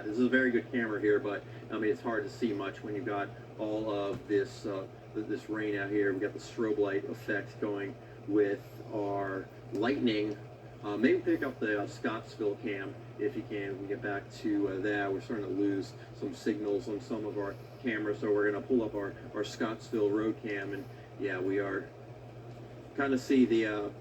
got, this is a very good camera here, but I mean, it's hard to see much when you've got all of this rain out here. We've got the strobe light effect going with our lightning. Maybe pick up the Scottsville cam if you can. We get back to that. We're starting to lose some signals on some of our cameras, so we're going to pull up our Scottsville road cam, and yeah, we are kind of see the.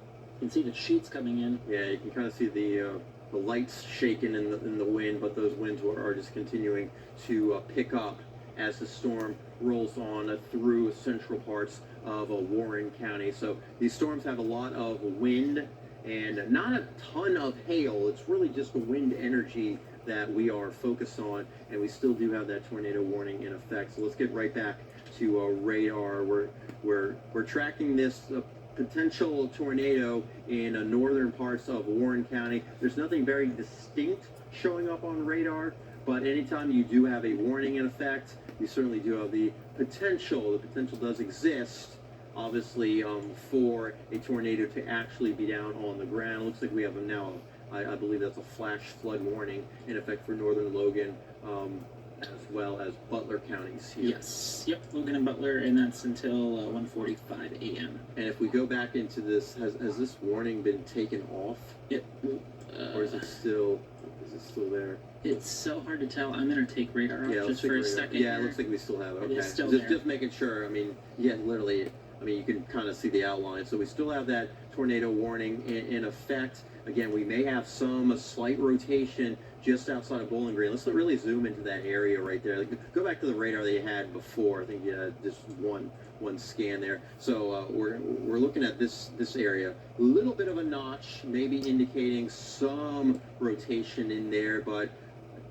You can see the sheets coming in. Yeah, you can kind of see the lights shaking in the wind, but those winds are just continuing to pick up as the storm rolls on through central parts of Warren County. So these storms have a lot of wind and not a ton of hail. It's really just the wind energy that we are focused on, and we still do have that tornado warning in effect. So let's get right back to radar. We're tracking this potential tornado in northern parts of Warren County. There's nothing very distinct showing up on radar, but anytime you do have a warning in effect, you certainly do have the potential. The potential does exist, obviously, for a tornado to actually be down on the ground. Looks like we have now, I believe that's a flash flood warning in effect for northern Logan, as well as Butler counties here. Yes, yep, Logan and Butler, and that's until 1:45 a.m. And if we go back into this, has this warning been taken off? Or is it still there? It's so hard to tell. I'm gonna take radar off just for a second. Yeah, it looks like we still have it. Okay, it's still just making sure. I mean, yeah, literally. I mean, you can kind of see the outline. So we still have that tornado warning in effect. Again, we may have some slight rotation just outside of Bowling Green. Let's really zoom into that area right there. Go back to the radar that you had before. I think you had just one scan there. So we're looking at this area. A little bit of a notch, maybe indicating some rotation in there, but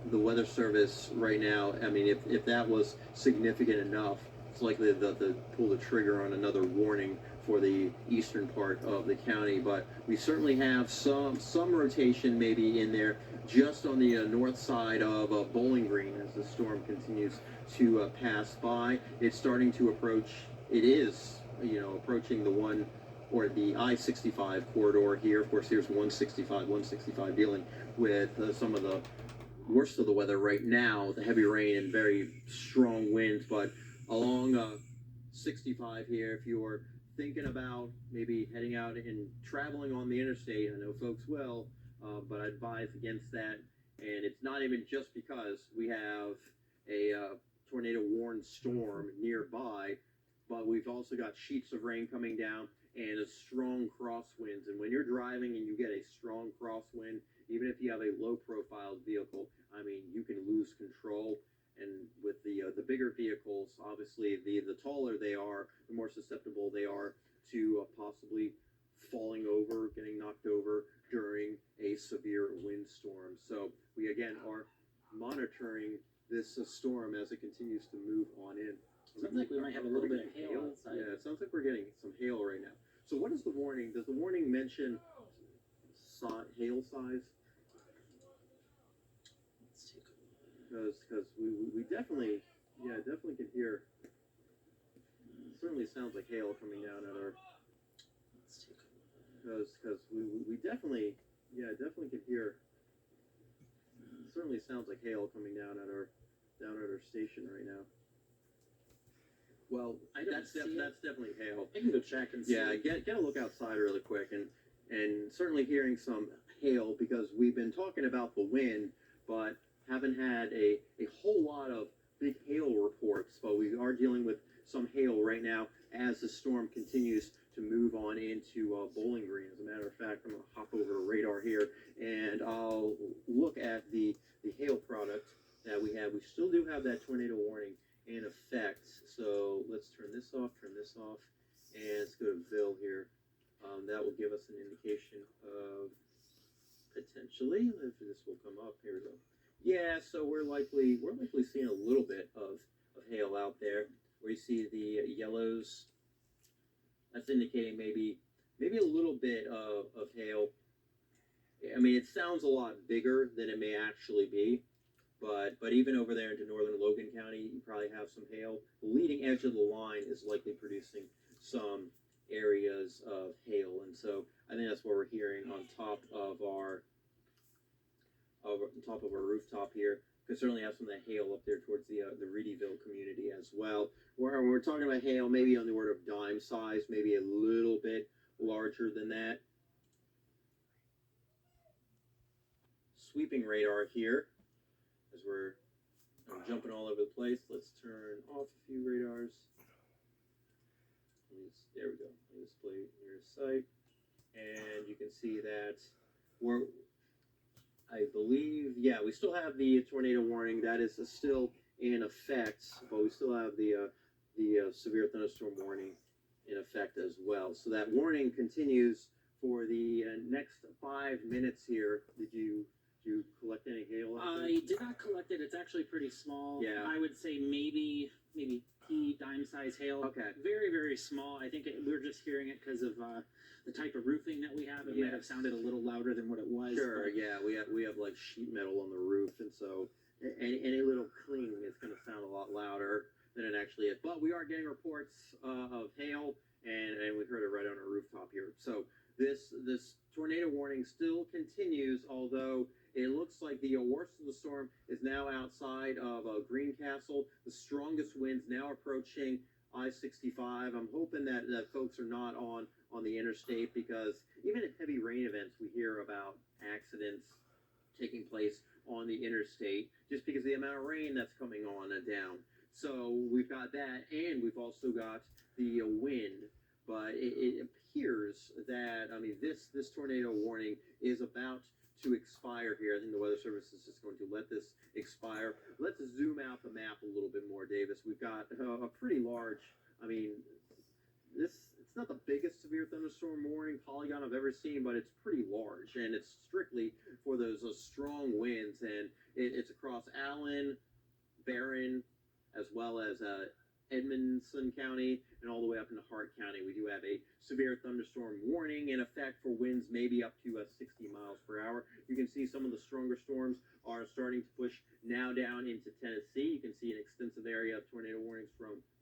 the Weather Service right now, I mean, if that was significant enough, it's likely to pull the trigger on another warning for the eastern part of the county. But we certainly have some rotation maybe in there just on the north side of Bowling Green as the storm continues to pass by. It's starting to approach. It is, approaching the I-65 corridor here. Of course, here's 165 dealing with some of the worst of the weather right now, the heavy rain and very strong winds. But along 65 here, if you're thinking about maybe heading out and traveling on the interstate, I know folks will, but I advise against that. And it's not even just because we have a tornado warned storm nearby, but we've also got sheets of rain coming down and a strong crosswinds. And when you're driving and you get a strong crosswind, even if you have a low profile vehicle, I mean, you can lose control. And with the bigger vehicles, obviously, the taller they are, the more susceptible they are to possibly falling over, getting knocked over during a severe windstorm. So we, again, are monitoring this storm as it continues to move on in. Sounds like we might have a little bit of hail outside. Yeah, it sounds like we're getting some hail right now. So what is the warning? Does the warning mention hail size? Let's take a look. Because we definitely can hear. It certainly sounds like hail coming down at our. Let's take a look. Because we definitely can hear. It certainly sounds like hail coming down at our station right now. Well, that's definitely hail. I can go check and see. Yeah, get a look outside really quick, and certainly hearing some hail, because we've been talking about the wind, but haven't had a whole lot of big hail reports. But we are dealing with some hail right now as the storm continues to move on into Bowling Green. As a matter of fact, I'm going to hop over to radar here, and I'll look at the hail product that we have. We still do have that tornado warning in effect. So let's turn this off, and let's go to Ville here. That will give us an indication of potentially, if this will come up, here we go. Yeah, so we're likely seeing a little bit of hail out there. Where you see the yellows, that's indicating maybe a little bit of hail. I mean, it sounds a lot bigger than it may actually be. But even over there into northern Logan County, you probably have some hail. The leading edge of the line is likely producing some areas of hail, and so I think that's what we're hearing on top of our rooftop here. Could certainly have some of the hail up there towards the Reedyville community as well. We're talking about hail maybe on the order of dime size, maybe a little bit larger than that. Sweeping radar here as I'm jumping all over the place. Let's turn off a few radars. There we go. Display near sight, and you can see that we're. I believe, yeah, we still have the tornado warning that is still in effect, but we still have the severe thunderstorm warning in effect as well. So that warning continues for the next 5 minutes here. Did you collect any hail? I did not collect it. It's actually pretty small. Yeah. I would say maybe pea dime size hail. Okay. Very, very small. I think we were just hearing it because of the type of roofing that we have. It might have sounded a little louder than what it was. Sure. Yeah. We have like sheet metal on the roof, and so any little cling is going to sound a lot louder than it actually is. But we are getting reports of hail, and we heard it right on our rooftop here. So this tornado warning still continues, although it looks like the worst of the storm is now outside of Greencastle. The strongest winds now approaching I-65. I'm hoping that folks are not on the interstate, because even at heavy rain events, we hear about accidents taking place on the interstate just because of the amount of rain that's coming on down. So we've got that, and we've also got the wind. But it appears that, I mean, this tornado warning is about to expire here. I think the Weather Service is just going to let this expire. Let's zoom out the map a little bit more, Davis. We've got a pretty large, I mean, it's not the biggest severe thunderstorm warning polygon I've ever seen, but it's pretty large, and it's strictly for those strong winds, and it's across Allen, Barron, as well as Edmondson County, and all the way up into Hart County. We do have a severe thunderstorm warning in effect for winds maybe up to 60 miles per hour. You can see some of the stronger storms are starting to push now down into Tennessee. You can see an extensive area of tornado warnings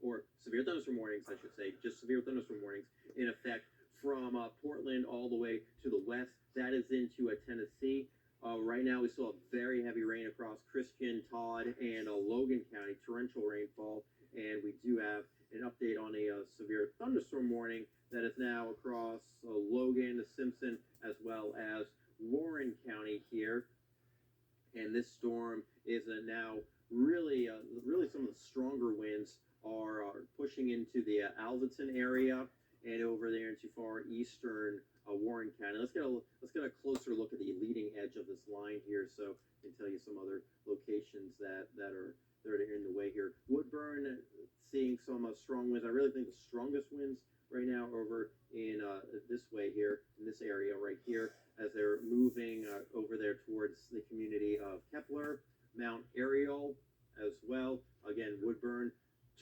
or severe thunderstorm warnings, I should say, just severe thunderstorm warnings in effect from Portland all the way to the west. That is into Tennessee. Right now, we still have very heavy rain across Christian, Todd, and Logan County, torrential rainfall. And we do have an update on a severe thunderstorm warning that is now across Logan, Simpson, as well as Warren County here. And this storm is now really some of the stronger winds are pushing into the Alvaton area and over there into far eastern Warren County. Let's get a closer look at the leading edge of this line here, so I can tell you some other locations that are in the way here. Woodburn, seeing some strong winds. I really think the strongest winds right now are over in this way here, in this area right here, as they're moving over there towards the community of Kepler, Mount Ariel as well. Again, Woodburn,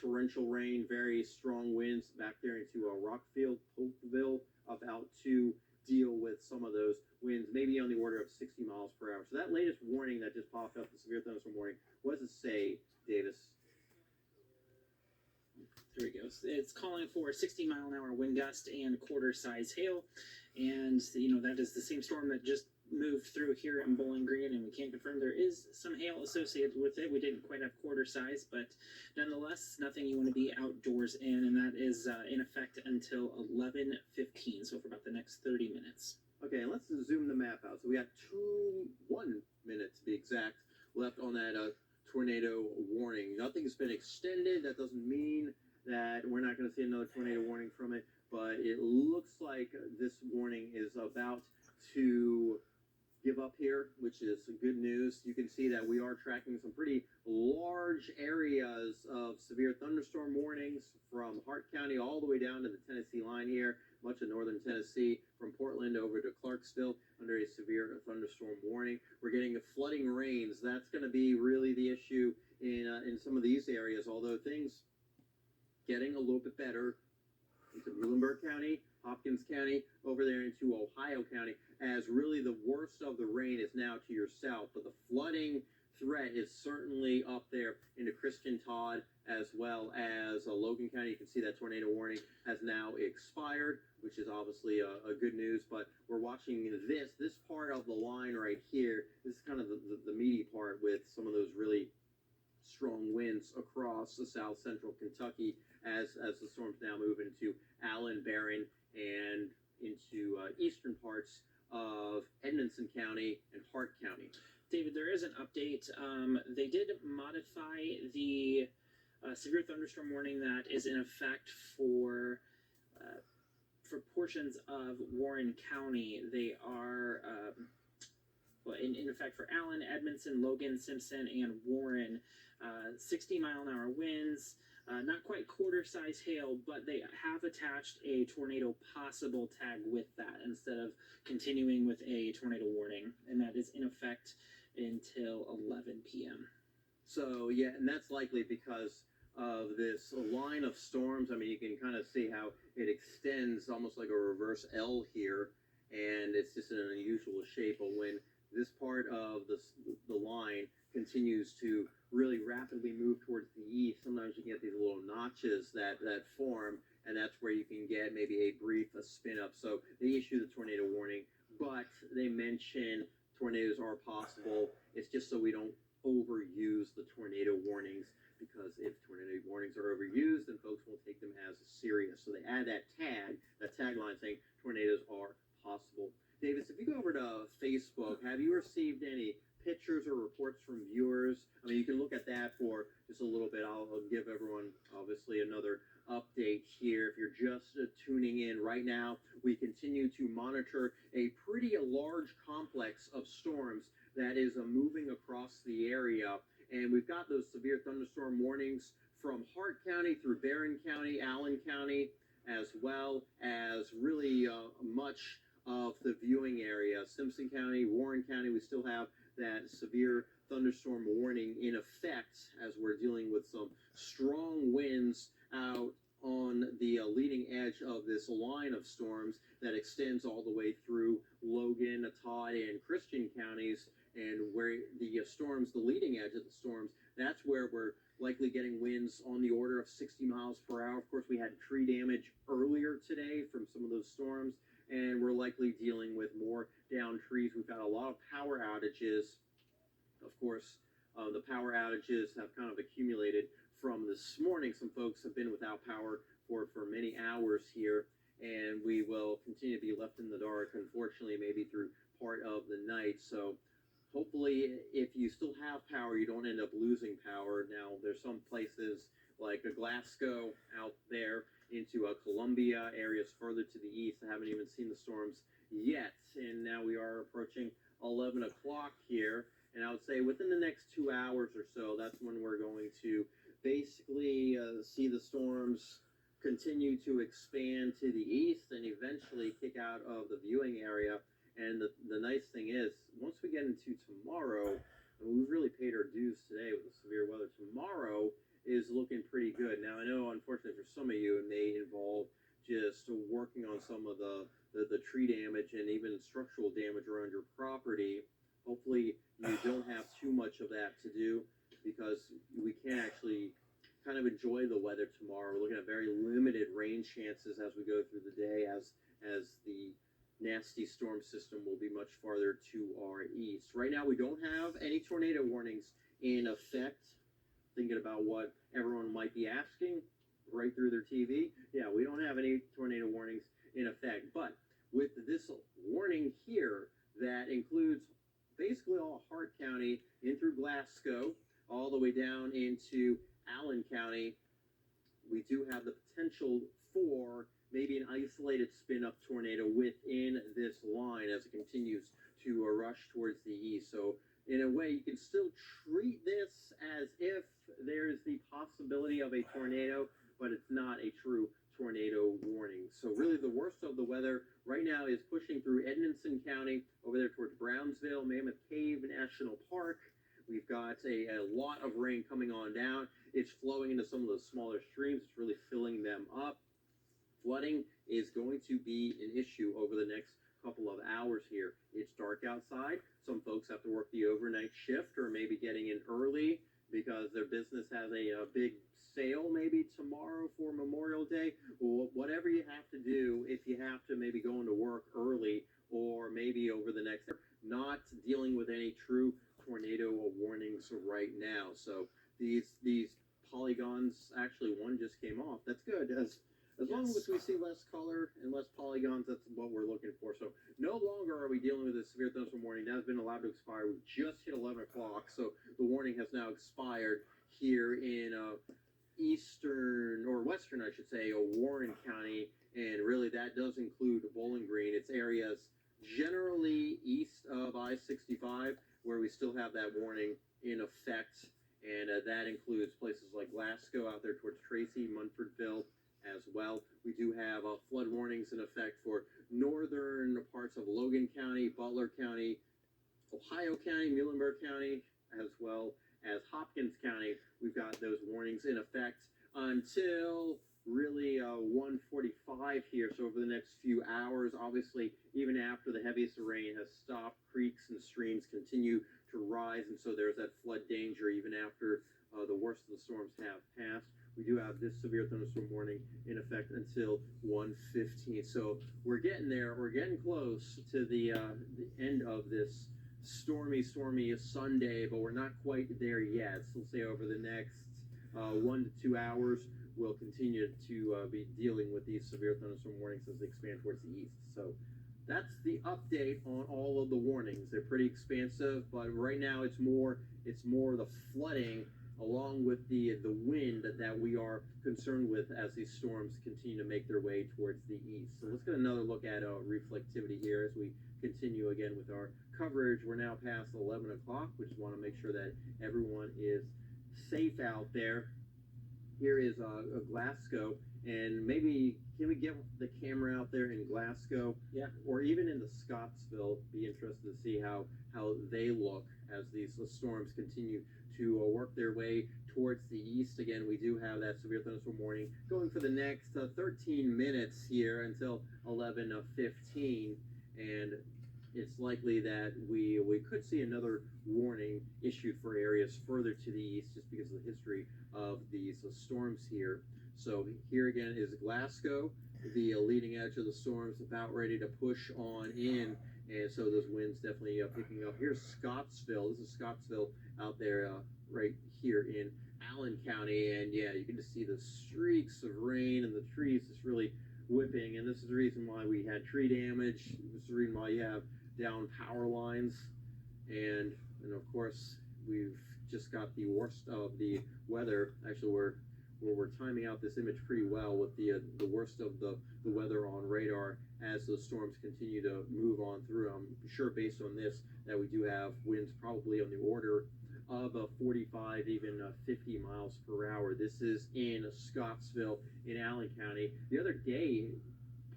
torrential rain, very strong winds back there into Rockfield, Popeville, about to deal with some of those winds, maybe on the order of 60 miles per hour. So that latest warning that just popped up, the severe thunderstorm warning, what does it say, Davis? There we go. It's calling for 60-mile-an-hour wind gust and quarter-size hail, and that is the same storm that just moved through here in Bowling Green, and we can't confirm there is some hail associated with it. We didn't quite have quarter size, but nonetheless, nothing you want to be outdoors in, and that is in effect until 11:15, so for about the next 30 minutes. Okay, let's zoom the map out. So we got 1 minute to be exact left on that tornado warning. Nothing's been extended. That doesn't mean that we're not going to see another tornado warning from it, but it looks like this warning is about to give up here, which is good news. You can see that we are tracking some pretty large areas of severe thunderstorm warnings from Hart County all the way down to the Tennessee line here, much of northern Tennessee, from Portland over to Clarksville under a severe thunderstorm warning. We're getting flooding rains. That's going to be really the issue in some of these areas, although things getting a little bit better into Muhlenberg County, Hopkins County, over there into Ohio County, as really the worst of the rain is now to your south. But the flooding threat is certainly up there into Christian, Todd, as well as Logan County. You can see that tornado warning has now expired. which is obviously a good news. But we're watching this part of the line right here. This is kind of the meaty part with some of those really strong winds across the south central Kentucky as the storms now move into Allen, Barron, and into eastern parts of Edmonson County and Hart County. David, there is an update. They did modify the severe thunderstorm warning that is in effect for portions of Warren County. They are in effect for Allen, Edmonson, Logan, Simpson, and Warren. 60-mile-an-hour winds, not quite quarter-size hail, but they have attached a tornado possible tag with that instead of continuing with a tornado warning, and that is in effect until 11 p.m. So, yeah, and that's likely because of this line of storms. I mean, you can kind of see how it extends almost like a reverse L here, and it's just an unusual shape. But when this part of the line continues to really rapidly move towards the east, sometimes you get these little notches that form, and that's where you can get maybe a spin up. So they issue the tornado warning, but they mention tornadoes are possible. It's just so we don't overuse the tornado warnings, because if tornado warnings are overused, then folks won't take them as serious. So they add that tagline saying tornadoes are possible. Davis, if you go over to Facebook, have you received any pictures or reports from viewers? I mean, you can look at that for just a little bit. I'll give everyone, obviously, another update here. If you're just tuning in right now, we continue to monitor a pretty large complex of storms that is moving across the area. And we've got those severe thunderstorm warnings from Hart County through Barron County, Allen County, as well as really much of the viewing area. Simpson County, Warren County, we still have that severe thunderstorm warning in effect as we're dealing with some strong winds out on the leading edge of this line of storms that extends all the way through Logan, Todd, and Christian counties. And where the storms, the leading edge of the storms, that's where we're likely getting winds on the order of 60 miles per hour. Of course, we had tree damage earlier today from some of those storms, and we're likely dealing with more downed trees. We've got a lot of power outages. Of course, the power outages have kind of accumulated from this morning. Some folks have been without power for many hours here, and we will continue to be left in the dark, unfortunately, maybe through part of the night. So hopefully, if you still have power, you don't end up losing power. Now, there's some places like Glasgow out there into Columbia, areas further to the east. I haven't even seen the storms yet, and now we are approaching 11 o'clock here. And I would say within the next 2 hours or so, that's when we're going to basically see the storms continue to expand to the east and eventually kick out of the viewing area. And the nice thing is, once we get into tomorrow, and we've really paid our dues today with the severe weather, tomorrow is looking pretty good. Now, I know, unfortunately, for some of you, it may involve just working on some of the tree damage and even structural damage around your property. Hopefully, you don't have too much of that to do, because we can actually kind of enjoy the weather tomorrow. We're looking at very limited rain chances as we go through the day, as the nasty storm system will be much farther to our east. Right now, we don't have any tornado warnings in effect. Thinking about what everyone might be asking right through their TV. Yeah, we don't have any tornado warnings in effect. But with this warning here that includes basically all Hart County in through Glasgow, all the way down into Allen County, we do have the potential for maybe an isolated spin-up tornado within this line as it continues to rush towards the east. So in a way, you can still treat this as if there's the possibility of a tornado, but it's not a true tornado warning. So really the worst of the weather right now is pushing through Edmonson County over there towards Brownsville, Mammoth Cave National Park. We've got a lot of rain coming on down. It's flowing into some of those smaller streams. It's really filling them up. Flooding is going to be an issue over the next couple of hours here. It's dark outside. Some folks have to work the overnight shift or maybe getting in early because their business has a big sale maybe tomorrow for Memorial Day, or whatever you have to do. If you have to maybe go into work early, or maybe over the next, not dealing with any true tornado warnings right now. So these polygons, actually one just came off. That's good. As long as we see less color and less polygons, that's what we're looking for. So no longer are we dealing with a severe thunderstorm warning. That has been allowed to expire. We just hit 11 o'clock, so the warning has now expired here in eastern, or western, I should say, Warren County, and really that does include Bowling Green. It's areas generally east of I-65 where we still have that warning in effect, and that includes places like Glasgow out there towards Tracy, Munfordville as well. We do have flood warnings in effect for northern parts of Logan County, Butler County, Ohio County, Muhlenberg County, as well as Hopkins County. We've got those warnings in effect until really 1:45 here. So over the next few hours, obviously, even after the heaviest rain has stopped, creeks and streams continue to rise, and so there's that flood danger even after the worst of the storms have passed. We do have this severe thunderstorm warning in effect until 1:15. So we're getting there. We're getting close to the end of this stormy Sunday, but we're not quite there yet. So we'll say over the next 1 to 2 hours, we'll continue to be dealing with these severe thunderstorm warnings as they expand towards the east. So that's the update on all of the warnings. They're pretty expansive, but right now it's more the flooding along with the wind that we are concerned with as these storms continue to make their way towards the east. So let's get another look at reflectivity here as we continue again with our coverage. We're now past 11 o'clock. We just want to make sure that everyone is safe out there. Here is Glasgow, and maybe can we get the camera out there in Glasgow? Yeah. Or even in the Scottsville. Be interested to see how they look as these storms continue to work their way towards the east. Again, we do have that severe thunderstorm warning going for the next 13 minutes here until 11:15, and it's likely that we could see another warning issued for areas further to the east just because of the history of these storms here. So here again is Glasgow, the leading edge of the storms, about ready to push on in, and so those winds definitely picking up. Here's Scottsville. This is Scottsville out there right here in Allen County, and yeah, you can just see the streaks of rain and the trees just really whipping, and this is the reason why we had tree damage. This is the reason why you have down power lines, and of course we've just got the worst of the weather. Actually, we're timing out this image pretty well with the worst of the weather on radar as those storms continue to move on through. I'm sure based on this that we do have winds probably on the order of 45, even 50 miles per hour. This is in Scottsville in Allen County. The other day,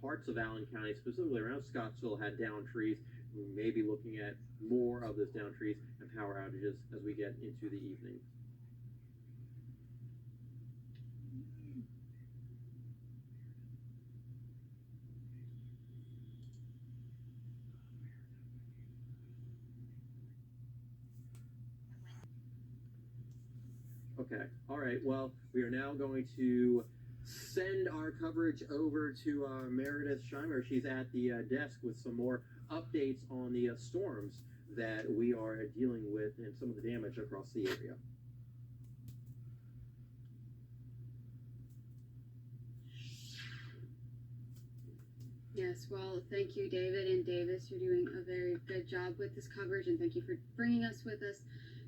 parts of Allen County, specifically around Scottsville, had downed trees. We may be looking at more of those downed trees and power outages as we get into the evening. Okay, all right, well, we are now going to send our coverage over to Meredith Scheimer. She's at the desk with some more updates on the storms that we are dealing with and some of the damage across the area. Yes, well, thank you, David and Davis. You're doing a very good job with this coverage, and thank you for bringing us with us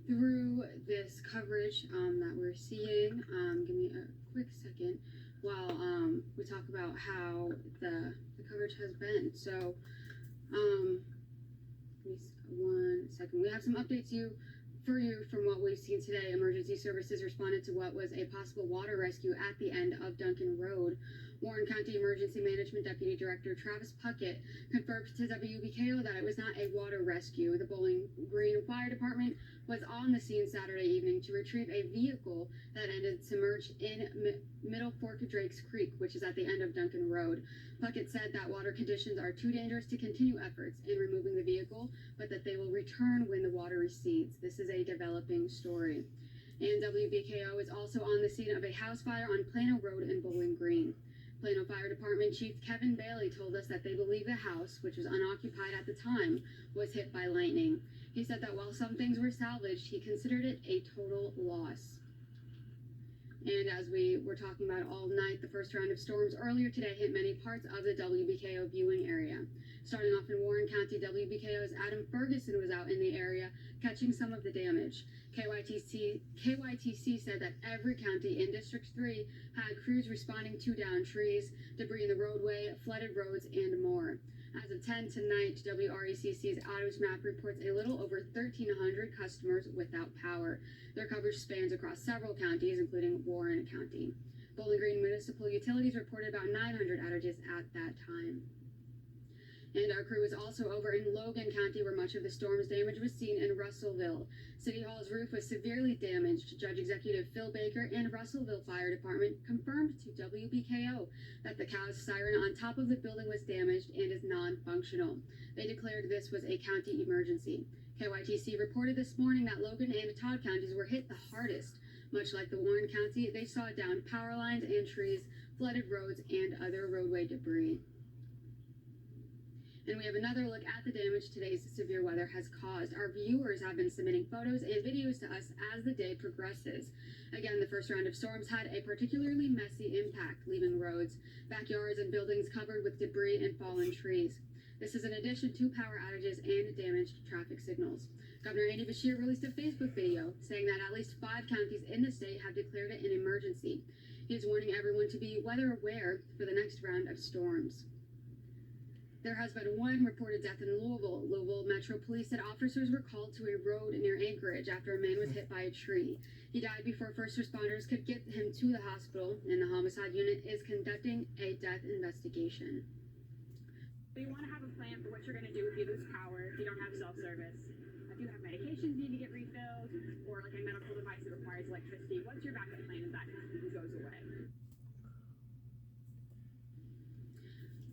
through this coverage that we're seeing. Give me a quick second while we talk about how the coverage has been. So, give me 1 second. We have some updates for you from what we've seen today. Emergency services responded to what was a possible water rescue at the end of Duncan Road. Warren County Emergency Management Deputy Director Travis Puckett confirmed to WBKO that it was not a water rescue. The Bowling Green Fire Department was on the scene Saturday evening to retrieve a vehicle that ended submerged in Middle Fork Drakes Creek, which is at the end of Duncan Road. Puckett said that water conditions are too dangerous to continue efforts in removing the vehicle, but that they will return when the water recedes. This is a developing story. And WBKO is also on the scene of a house fire on Plano Road in Bowling Green. Plano Fire Department Chief Kevin Bailey told us that they believe the house, which was unoccupied at the time, was hit by lightning. He said that while some things were salvaged, he considered it a total loss. And as we were talking about all night, the first round of storms earlier today hit many parts of the WBKO viewing area. Starting off in Warren County, WBKO's Adam Ferguson was out in the area catching some of the damage. KYTC said that every county in District 3 had crews responding to downed trees, debris in the roadway, flooded roads, and more. As of 10 tonight, WRECC's outage map reports a little over 1,300 customers without power. Their coverage spans across several counties, including Warren County. Bowling Green Municipal Utilities reported about 900 outages at that time. And our crew was also over in Logan County, where much of the storm's damage was seen in Russellville. City Hall's roof was severely damaged. Judge Executive Phil Baker and Russellville Fire Department confirmed to WBKO that the cow's siren on top of the building was damaged and is non-functional. They declared this was a county emergency. KYTC reported this morning that Logan and Todd counties were hit the hardest. Much like the Warren County, they saw downed power lines and trees, flooded roads, and other roadway debris. And we have another look at the damage today's severe weather has caused. Our viewers have been submitting photos and videos to us as the day progresses. Again, the first round of storms had a particularly messy impact, leaving roads, backyards, and buildings covered with debris and fallen trees. This is in addition to power outages and damaged traffic signals. Governor Andy Beshear released a Facebook video saying that at least 5 counties in the state have declared it an emergency. He is warning everyone to be weather aware for the next round of storms. There has been one reported death in Louisville. Louisville Metro Police said officers were called to a road near Anchorage after a man was hit by a tree. He died before first responders could get him to the hospital, and the homicide unit is conducting a death investigation. You want to have a plan for what you're going to do if you lose power, if you don't have self-service, if you have medications you need to get refilled, or like a medical device that requires electricity. What's your backup plan if that goes away?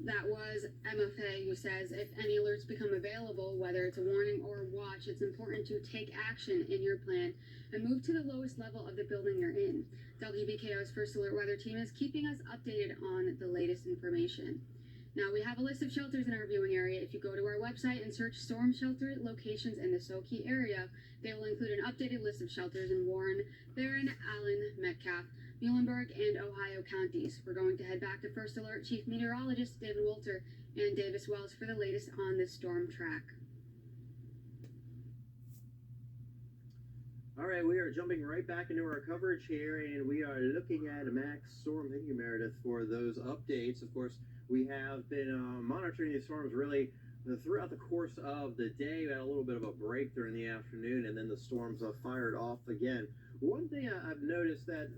That was MFA, who says if any alerts become available, whether it's a warning or a watch, it's important to take action in your plan and move to the lowest level of the building you're in. WBKO's First Alert Weather Team is keeping us updated on the latest information. Now, we have a list of shelters in our viewing area. If you go to our website and search storm shelter locations in the Skokie area, they will include an updated list of shelters in Warren, Barron, Allen, Metcalfe, Muhlenberg, and Ohio counties. We're going to head back to First Alert Chief Meteorologist David Wolter and Davis Wells for the latest on this storm track. All right, we are jumping right back into our coverage here, and we are looking at a max storm. Thank you, Meredith, for those updates. Of course, we have been monitoring these storms really throughout the course of the day. We had a little bit of a break during the afternoon, and then the storms fired off again. One thing I've noticed that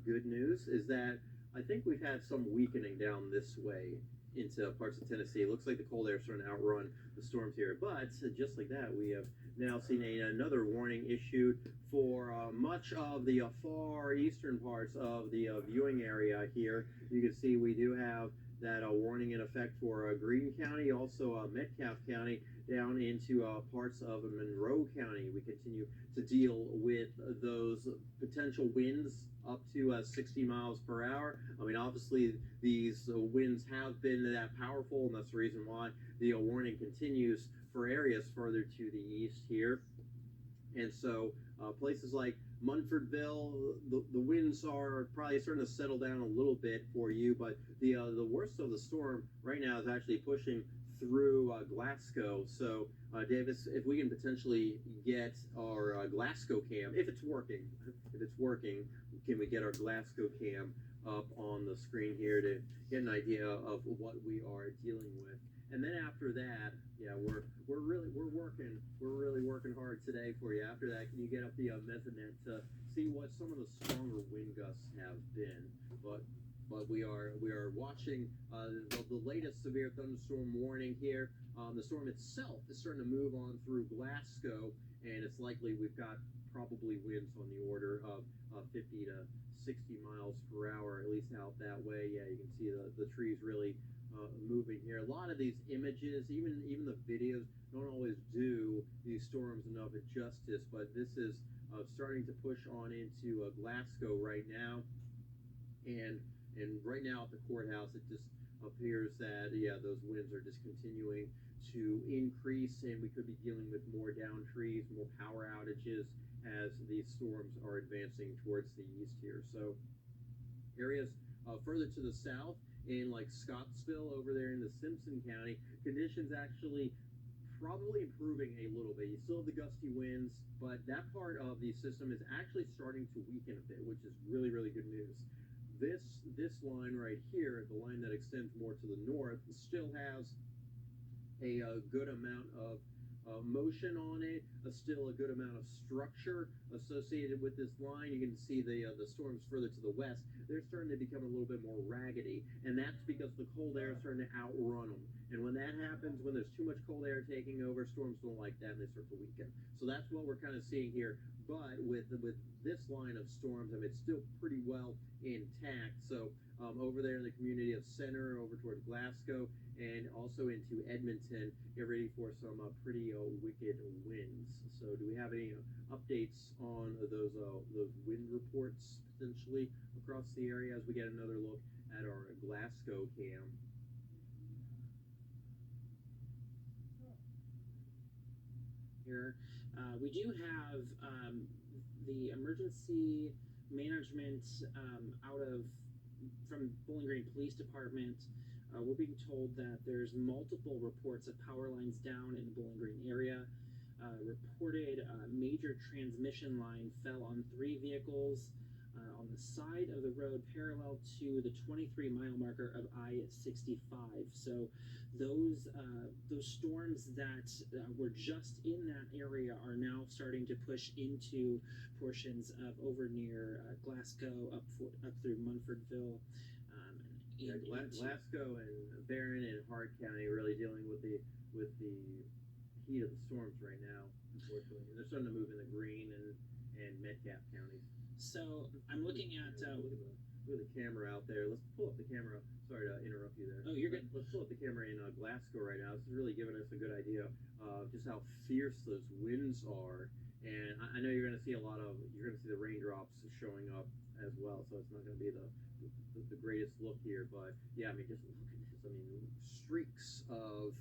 good news is that I think we've had some weakening down this way into parts of Tennessee. It looks like the cold air is starting to outrun the storms here. But just like that, we have now seen another warning issued for much of the far eastern parts of the viewing area here. You can see we do have that warning in effect for Greene County, also Metcalfe County, down into parts of Monroe County. We continue to deal with those potential winds up to 60 miles per hour. I mean, obviously, these winds have been that powerful, and that's the reason why the warning continues for areas further to the east here. And so places like Munfordville, the winds are probably starting to settle down a little bit for you, but the worst of the storm right now is actually pushing through Glasgow. So, Davis, if we can potentially get our Glasgow cam, if it's working, can we get our Glasgow cam up on the screen here to get an idea of what we are dealing with? And then after that, yeah, we're really working hard today for you. After that, can you get up the measurement to see what some of the stronger wind gusts have been? But we are watching the latest severe thunderstorm warning here. The storm itself is starting to move on through Glasgow, and it's likely we've got probably winds on the order of 50 to 60 miles per hour, at least out that way. Yeah, you can see the trees really moving here. A lot of these images, even the videos, don't always do the these storms enough justice, but this is starting to push on into Glasgow right now, and right now at the courthouse, it just appears that those winds are just continuing to increase, and we could be dealing with more down trees, more power outages as these storms are advancing towards the east here. So areas further to the south in like Scottsville over there in the Simpson County, conditions actually probably improving a little bit. You still have the gusty winds, but that part of the system is actually starting to weaken a bit, which is really, really good news. This line right here, the line that extends more to the north, still has a good amount of motion on it, still a good amount of structure associated with this line. You can see the storms further to the west. They're starting to become a little bit more raggedy, and that's because the cold air is starting to outrun them. And when that happens, when there's too much cold air taking over, storms don't like that, and they start to weaken. So that's what we're kind of seeing here. But with this line of storms, I mean, it's still pretty well intact. So over there in the community of Center, over toward Glasgow, and also into Edmonton, get ready for some pretty wicked winds. So do we have any updates on those wind reports potentially across the area as we get another look at our Glasgow cam? Here, we do have the emergency management from Bowling Green Police Department. We're being told that there's multiple reports of power lines down in the Bowling Green area. Reported major transmission line fell on 3 vehicles on the side of the road parallel to the 23-mile marker of I-65. So those storms that were just in that area are now starting to push into portions of over near Glasgow, up through Munfordville. Glasgow and Barron and Hart County are really dealing with the heat of the storms right now, unfortunately. They're starting to move in the Greene and Metcalfe counties. So I'm looking at look at the camera out there. Let's pull up the camera. Sorry to interrupt you there. Oh, you're good. Let's pull up the camera in Glasgow right now. This is really giving us a good idea of just how fierce those winds are. And I know you're going to see the raindrops showing up as well. So it's not going to be the greatest look here, but yeah, I mean, just look at this. I mean, streaks of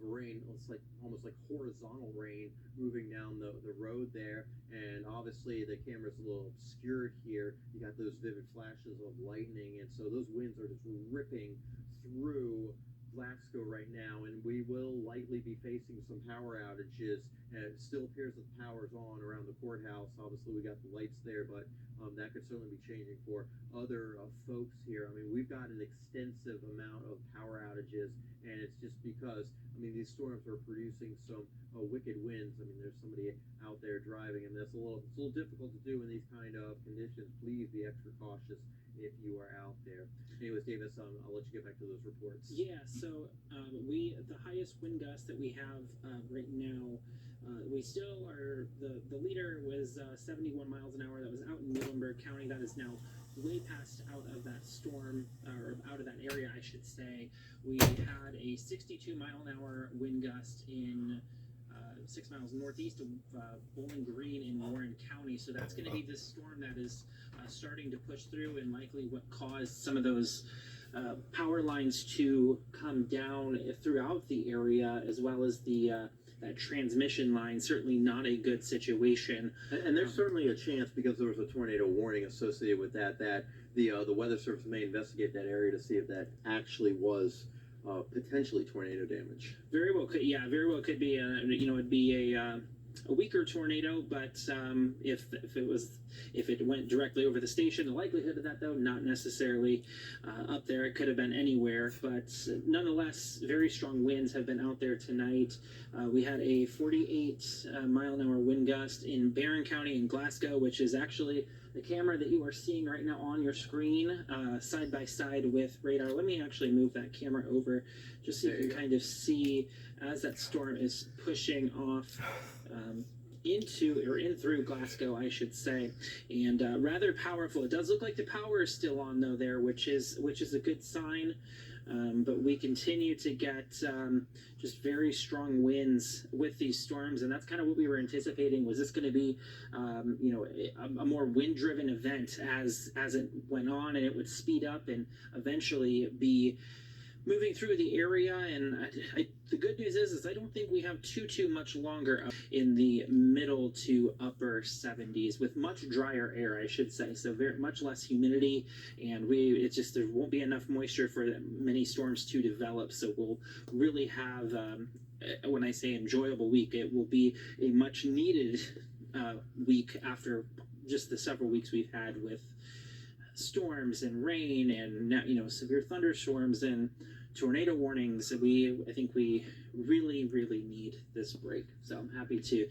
rain. It's like almost like horizontal rain moving down the road there, and obviously the camera's a little obscured here. You got those vivid flashes of lightning, and so those winds are just ripping through Glasgow right now, and we will likely be facing some power outages. And it still appears that the power's on around the courthouse. Obviously, we got the lights there, but that could certainly be changing for other folks here. I mean, we've got an extensive amount of power outages, and it's just because, I mean, these storms are producing some wicked winds. I mean, there's somebody out there driving, and it's a little difficult to do in these kind of conditions. Please be extra cautious if you are out there. Anyways, Davis, I'll let you get back to those reports. Yeah, so the highest wind gust that we have right now, we still are, the leader was 71 miles an hour. That was out in Muhlenberg County. That is now way past out of that storm, or out of that area, I should say. We had a 62 mile an hour wind gust in 6 miles northeast of Bowling Green in Warren County. So that's going to be this storm that is starting to push through, and likely what caused some of those power lines to come down throughout the area, as well as the that transmission line. Certainly not a good situation. And there's certainly a chance, because there was a tornado warning associated with that the Weather Service may investigate that area to see if that actually was potentially tornado damage. Very well could, yeah, very well could be. It'd be a weaker tornado, but if it went directly over the station, the likelihood of that, though, not necessarily up there. It could have been anywhere, but nonetheless, very strong winds have been out there tonight. We had a 48 mile an hour wind gust in Barron County in Glasgow, which is actually the camera that you are seeing right now on your screen, side by side with radar. Let me actually move that camera over just so you can kind of see as that storm is pushing off in through Glasgow, I should say, and rather powerful. It does look like the power is still on though there, which is a good sign. But we continue to get just very strong winds with these storms, and that's kind of what we were anticipating. Was this going to be, a more wind-driven event as it went on, and it would speed up and eventually be moving through the area? And the good news is I don't think we have too much longer in the middle to upper 70s with much drier air, I should say. So very much less humidity, and it's just there won't be enough moisture for many storms to develop. So we'll really have, when I say enjoyable week, it will be a much needed week after just the several weeks we've had with storms and rain and now, severe thunderstorms and tornado warnings. I think we really need this break. So I'm happy to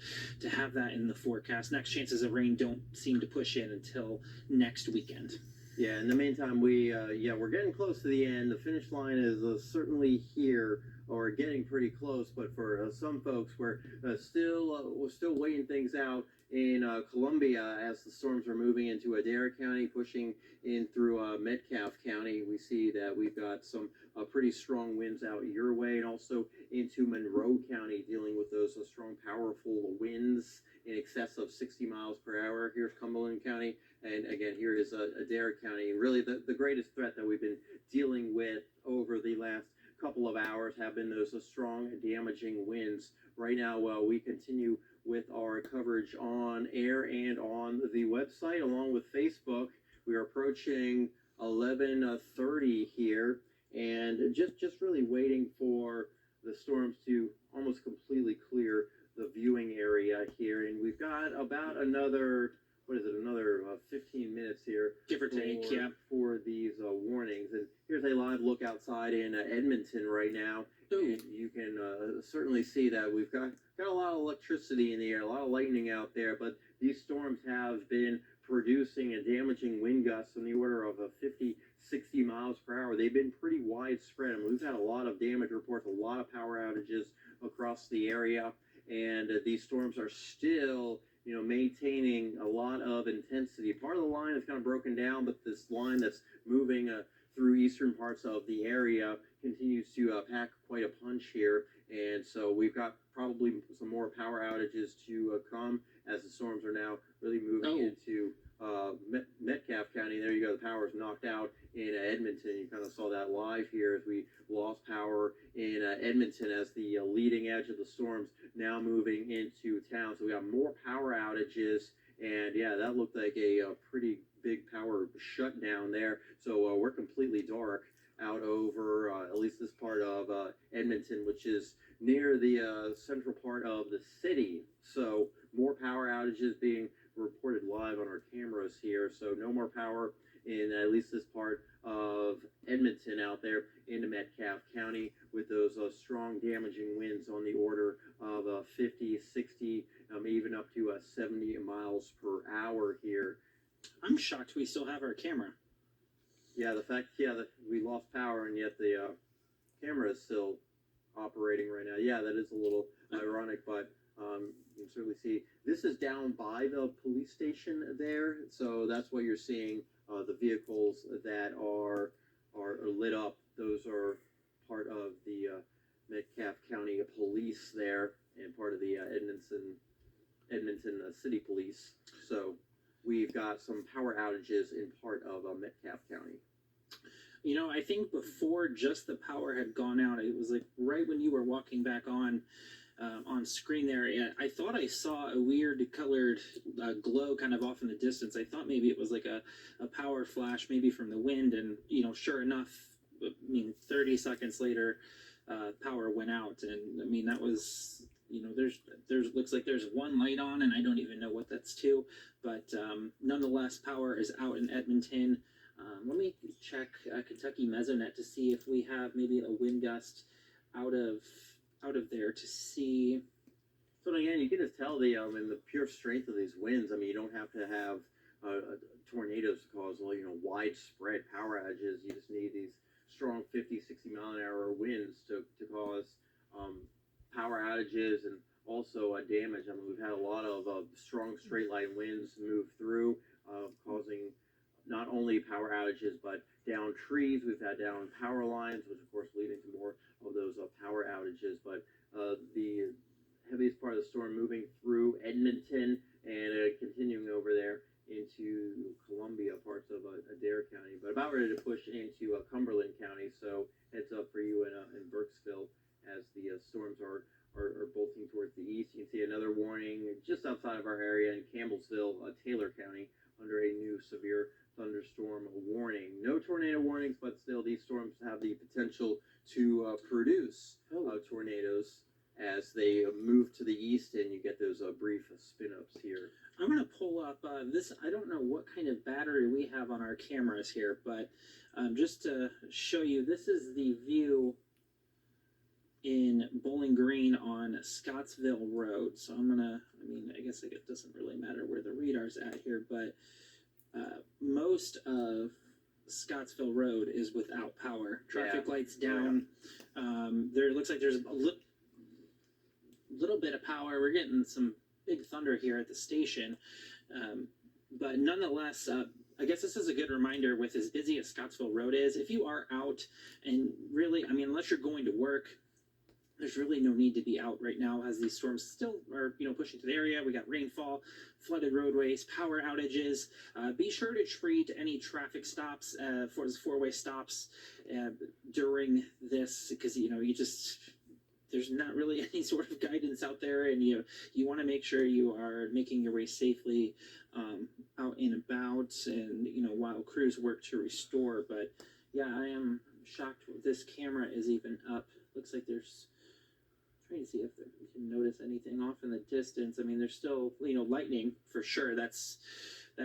have that in the forecast. Next chances of rain don't seem to push in until next weekend. Yeah, in the meantime, we're getting close to the end. The finish line is certainly here, or getting pretty close. But for some folks, we're still waiting things out in Columbia as the storms are moving into Adair County, pushing in through Metcalfe County. We see that we've got some pretty strong winds out your way, and also into Monroe County, dealing with those strong, powerful winds in excess of 60 miles per hour. Here's Cumberland County. And again, here is Adair County. And really, the greatest threat that we've been dealing with over the last couple of hours have been those strong, damaging winds. Right now, we continue with our coverage on air and on the website, along with Facebook. We are approaching 11:30 here, and just really waiting for the storms to almost completely clear the viewing area here. And we've got about another 15 minutes here, give or take, for these warnings. And here's a live look outside in Edmonton right now. And you can certainly see that we've got a lot of electricity in the air, a lot of lightning out there. But these storms have been producing a damaging wind gusts on the order of 50, 60 miles per hour. They've been pretty widespread. I mean, we've had a lot of damage reports, a lot of power outages across the area. And these storms are still maintaining a lot of intensity. Part of the line is kind of broken down, but this line that's moving through eastern parts of the area continues to pack quite a punch here. And so we've got probably some more power outages to come as the storms are now really moving into Metcalfe County. There you go. The power's knocked out in Edmonton. You kind of saw that live here as we lost power in Edmonton as the leading edge of the storms now moving into town. So we got more power outages, and yeah, that looked like a pretty big power shutdown there. So we're completely dark out over at least this part of Edmonton, which is near the central part of the city. So more power outages being reported live on our cameras here. So no more power in at least this part of Edmonton out there into Metcalfe County, with those strong damaging winds on the order of 50, 60, even up to 70 miles per hour here. I'm shocked we still have our camera. Yeah, the fact, that we lost power and yet the camera is still operating right now. Yeah, that is a little ironic, but you can certainly see this is down by the police station there. So that's what you're seeing. The vehicles that are lit up, those are part of the Metcalfe County Police there, and part of the Edmonton City Police. So we've got some power outages in part of Metcalfe County. I think before just the power had gone out, it was like right when you were walking back on screen there, and I thought I saw a weird colored glow kind of off in the distance. I thought maybe it was like a power flash, maybe from the wind, and sure enough, 30 seconds later, power went out. And I mean, that was, there's looks like there's one light on, and I don't even know what that's to, but nonetheless, power is out in Edmonton. Let me check Kentucky Mesonet to see if we have maybe a wind gust out of there to see. So again, you can just tell the pure strength of these winds. I mean, you don't have to have tornadoes to cause widespread power outages. You just need these strong 50, 60 mile an hour winds to cause power outages and also damage. I mean, we've had a lot of strong straight line winds move through, causing not only power outages, but down trees. We've had down power lines, which of course leading to more of those power outages. But the heaviest part of the storm moving through Edmonton and continuing over there into Columbia, parts of Adair County, but about ready to push into Cumberland County. So heads up for you in Burkesville as the storms are bolting towards the east. You can see another warning just outside of our area in Campbellsville, Taylor County, under a new severe thunderstorm warning. No tornado warnings, but still these storms have the potential to produce tornadoes as they move to the east, and you get those brief spin-ups here. I'm going to pull up this. I don't know what kind of battery we have on our cameras here, but just to show you, this is the view in Bowling Green on Scottsville Road. So I'm going to, I guess it doesn't really matter where the radar's at here, but most of Scottsville Road is without power. Traffic lights down. There looks like there's a little bit of power. We're getting some big thunder here at the station, but nonetheless, I guess this is a good reminder with as busy as Scottsville Road is. If you are out, and really, unless you're going to work, there's really no need to be out right now as these storms still are, pushing to the area. We got rainfall, flooded roadways, power outages. Be sure to treat any traffic stops, for those four-way stops during this, because, there's not really any sort of guidance out there, and you want to make sure you are making your way safely out and about, and while crews work to restore. But yeah, I am shocked this camera is even up. Looks like there's, trying to see if you can notice anything off in the distance. There's still lightning for sure. That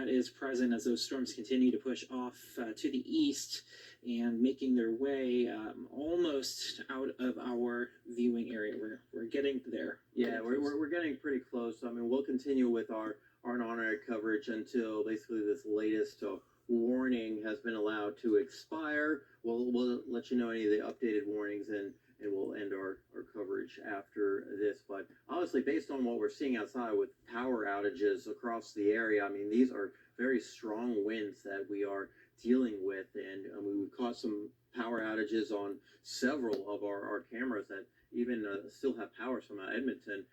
is present as those storms continue to push off to the east and making their way almost out of our viewing area. We're getting there. Yeah, we're getting pretty close. We'll continue with our on-air coverage until basically this latest warning has been allowed to expire. We'll let you know any of the updated warnings, and we'll end our coverage after this. But obviously, based on what we're seeing outside with power outages across the area, these are very strong winds that we are dealing with, and we caught some power outages on several of our cameras that even still have power from Edmonton.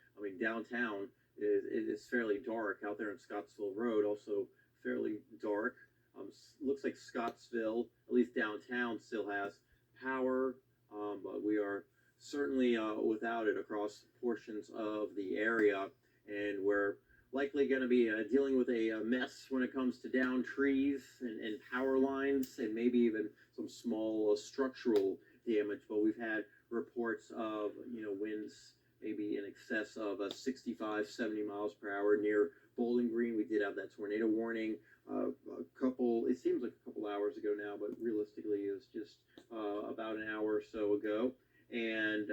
Downtown is fairly dark out there in Scottsville Road, also fairly dark. Looks like Scottsville, at least downtown, still has power, but we are certainly without it across portions of the area, and we're likely going to be dealing with a mess when it comes to down trees and power lines, and maybe even some small structural damage. But we've had reports of winds maybe in excess of 65, 70 miles per hour near Bowling Green. We did have that tornado warning it seems like a couple hours ago now, but realistically it was just about an hour or so ago. And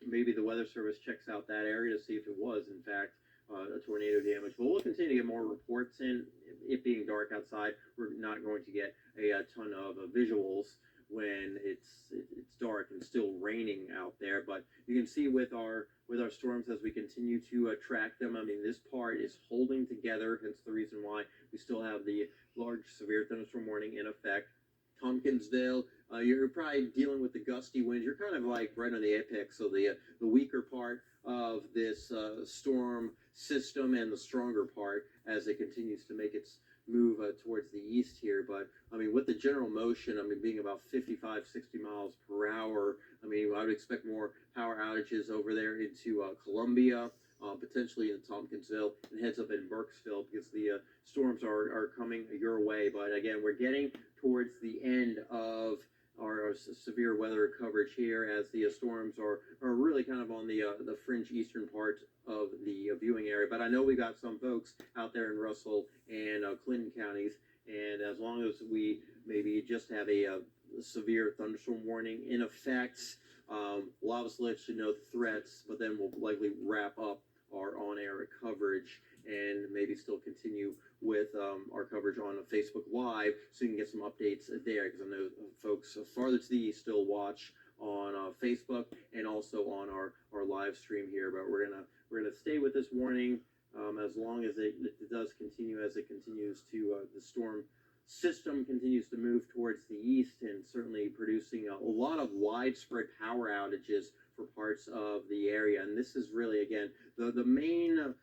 maybe the Weather Service checks out that area to see if it was in fact a tornado damage. But we'll continue to get more reports in. It being dark outside, we're not going to get a ton of visuals when it's dark and still raining out there. But you can see with our storms as we continue to track them, this part is holding together, hence the reason why we still have the large severe thunderstorm warning in effect. Tompkinsville, you're probably dealing with the gusty winds. You're kind of like right on the apex, so the weaker part of this storm system and the stronger part as it continues to make its move towards the east here. But with the general motion, being about 55, 60 miles per hour, I would expect more power outages over there into Columbia, potentially in Tompkinsville, and heads up in Burkesville, because the storms are coming your way. But again, we're getting towards the end of our severe weather coverage here, as the storms are really kind of on the fringe eastern part of the viewing area. But I know we got some folks out there in Russell and Clinton counties, and as long as we maybe just have a severe thunderstorm warning in effect, we'll obviously let you know the threats, but then we'll likely wrap up our on-air coverage and maybe still continue with our coverage on Facebook Live, so you can get some updates there, because I know folks farther to the east still watch on Facebook and also on our live stream here. But we're gonna stay with this warning as long as it does continue, as it continues to the storm system continues to move towards the east and certainly producing a lot of widespread power outages for parts of the area. And this is really, again, the main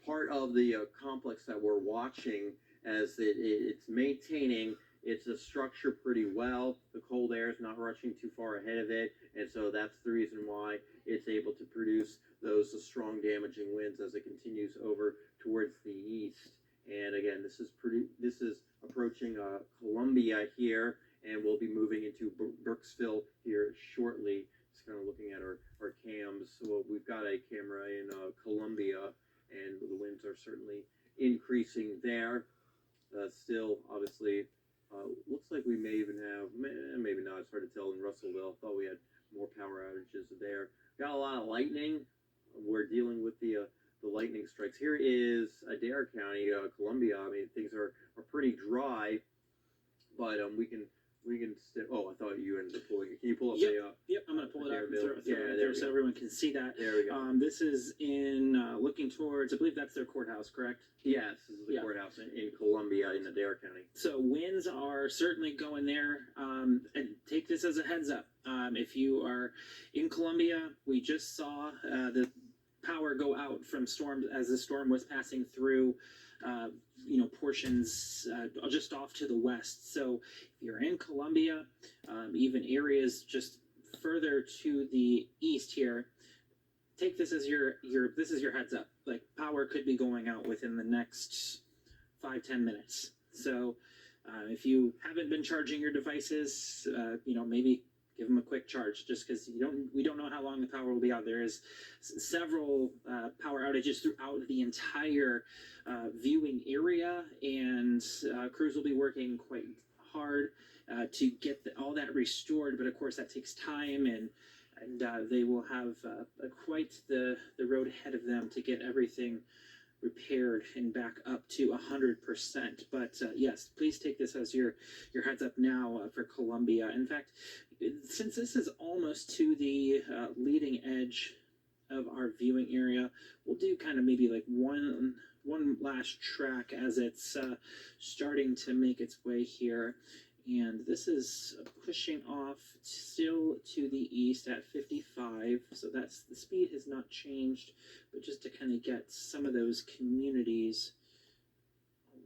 part of the complex that we're watching as it's maintaining its structure pretty well. The cold air is not rushing too far ahead of it, and so that's the reason why it's able to produce those strong damaging winds as it continues over towards the east. And again, this is approaching Columbia here, and we'll be moving into Brooksville here shortly. Just kind of looking at our cams. So we've got a camera in Columbia, and the winds are certainly increasing there. Still, obviously, looks like we may even have, maybe not, it's hard to tell in Russellville. Thought we had more power outages there. Got a lot of lightning. We're dealing with the lightning strikes. Here is Adair County, Columbia. I mean, things are pretty dry, but we can oh, I thought you ended up pulling it. Can you pull up Yep, I'm going to pull it up and throw it there there so everyone can see that. There we go. This is in looking towards, I believe that's their courthouse, correct? Yes, this is the courthouse in Columbia in Adair County. So winds are certainly going there. And take this as a heads up. If you are in Columbia, we just saw the power go out from storms as the storm was passing through portions just off to the west. So if you're in Columbia, even areas just further to the east here, take this as your this is your heads up. Like, power could be going out within the next 5-10 minutes. So if you haven't been charging your devices, maybe give them a quick charge, just because we don't know how long the power will be out. There is several power outages throughout the entire viewing area, and crews will be working quite hard to get all that restored. But of course, that takes time, and they will have quite the road ahead of them to get everything repaired and back up to 100%. But yes, please take this as your heads up now for Columbia. In fact, since this is almost to the leading edge of our viewing area, we'll do kind of maybe like one last track as it's starting to make its way here. And this is pushing off still to the east at 55, so that's the speed has not changed, but just to kind of get some of those communities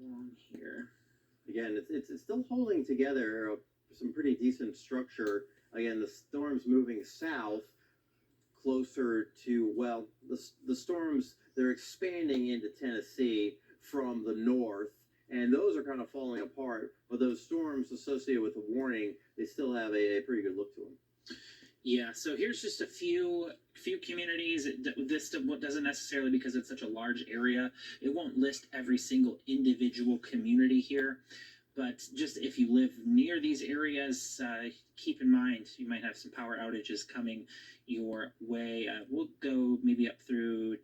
along here. Again, it's still holding together some pretty decent structure. Again, the storm's moving south closer to, well, the storms, they're expanding into Tennessee from the north, and those are kind of falling apart. But those storms associated with the warning, they still have a pretty good look to them. Yeah, so here's just a few communities. This doesn't necessarily, because it's such a large area, it won't list every single individual community here. But just if you live near these areas, keep in mind you might have some power outages coming your way. We'll go maybe up through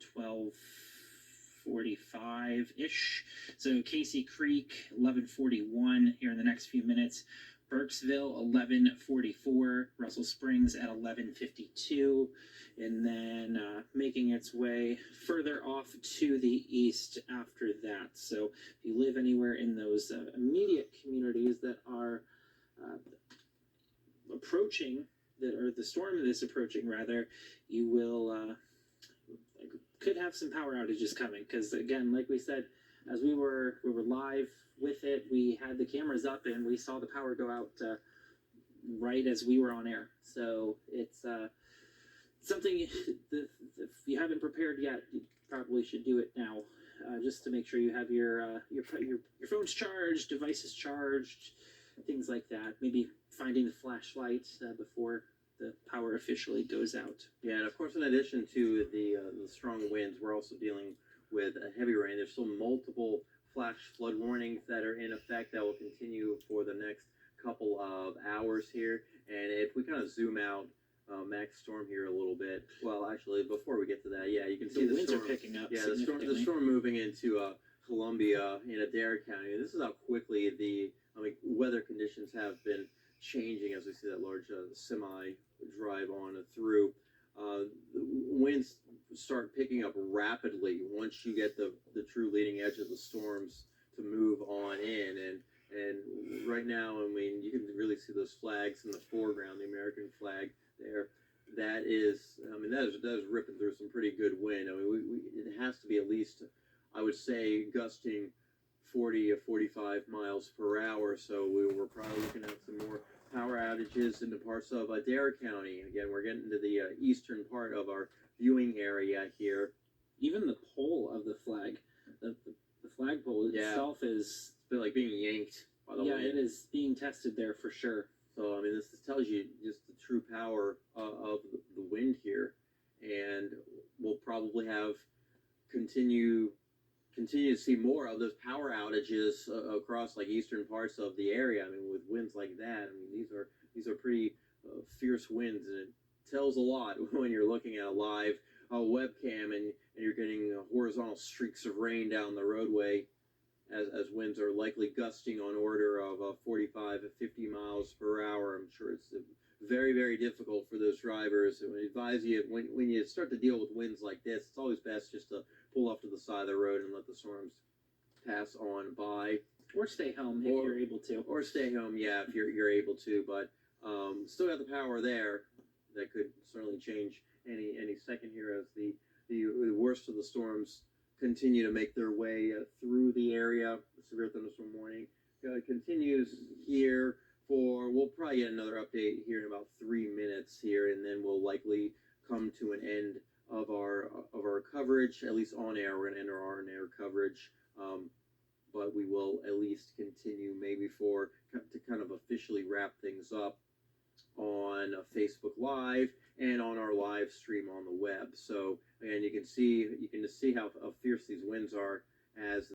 12:45-ish. So Casey Creek, 11:41 here in the next few minutes. Burkesville, 11:44. Russell Springs at 11:52. And then making its way further off to the east after that. So if you live anywhere in those immediate communities that are approaching, or the storm that is approaching rather, you will could have some power outages coming, because again, like we said, as we were live with it, we had the cameras up and we saw the power go out right as we were on air. So it's something if you haven't prepared yet, you probably should do it now, just to make sure you have your phones charged, devices charged, things like that. Maybe finding the flashlight before the power officially goes out. Yeah, and of course, in addition to the strong winds, we're also dealing with a heavy rain. There's still multiple flash flood warnings that are in effect that will continue for the next couple of hours here. And if we kind of zoom out Max Storm here a little bit, well, actually, before we get to that, yeah, you can see the winds storm are picking up. Yeah, the storm moving into Columbia in Adair County. This is how quickly the weather conditions have been changing as we see that large semi drive on through. Winds start picking up rapidly once you get the true leading edge of the storms to move on in, And right now, I mean, you can really see those flags in the foreground, the American flag there. That is, I mean, that is ripping through some pretty good wind. I mean, it has to be at least, I would say, gusting 40 to 45 miles per hour. So we're probably looking at some more power outages into parts of Adair County. Again, we're getting to the eastern part of our viewing area here. Even the pole of the flag, the flagpole itself is It's been like being yanked by the wind. it is being tested there for sure. So, I mean, this tells you just the true power of the wind here. And we'll probably have continue to see more of those power outages across like eastern parts of the area. I mean, with winds like that, I mean, these are pretty fierce winds, and it tells a lot when you're looking at a live webcam and you're getting horizontal streaks of rain down the roadway as winds are likely gusting on order of 45 to 50 miles per hour. I'm sure it's very, very difficult for those drivers. I advise you, when you start to deal with winds like this, it's always best just to pull off to the side of the road and let the storms pass on by. Or stay home if you're able to. Or stay home, yeah, if you're able to. But still got the power there. That could certainly change any second here as the worst of the storms continue to make their way through the area. The severe thunderstorm warning continues here for, we'll probably get another update here in about 3 minutes here, and then we'll likely come to an end of our coverage, at least on air. We're going to enter our on-air coverage, but we will at least continue maybe to kind of officially wrap things up on Facebook Live and on our live stream on the web. So, and you can just see how fierce these winds are as